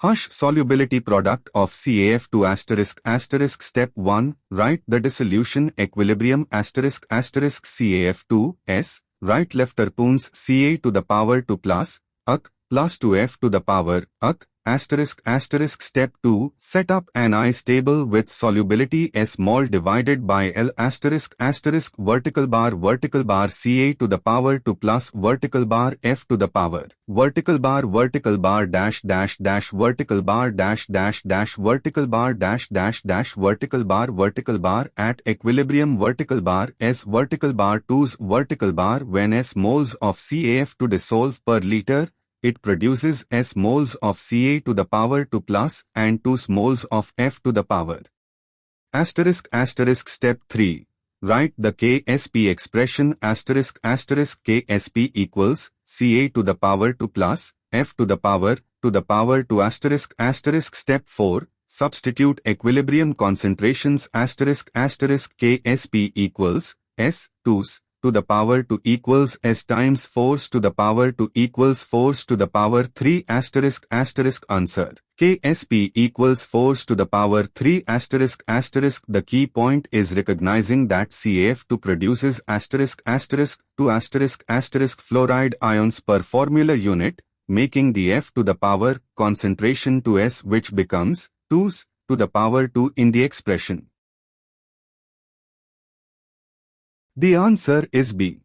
Solubility product of CaF2***. Step 1. Write the dissolution equilibrium ***CaF2 S. Write left terpoons Ca to the power 2 plus to F to the power Step 2. Set up an ice table with solubility S mol divided by L vertical bar Ca to the power 2 plus vertical bar F to the power vertical bar dash vertical bar dash vertical bar dash vertical bar at equilibrium vertical bar S vertical bar 2's vertical bar. When S moles of CaF2 dissolve per liter, it produces S moles of Ca to the power 2 plus and 2 moles of F to the power. Step 3. Write the Ksp expression Ksp equals Ca to the power 2 plus F to the power 2 Step 4. Substitute equilibrium concentrations Ksp equals S 2's to the power 2 equals S times force to the power 2 equals force to the power 3 Answer. Ksp equals force to the power 3 The key point is recognizing that CaF2 produces fluoride ions per formula unit, making the F to the power concentration to S, which becomes 2's to the power 2 in the expression. The answer is B.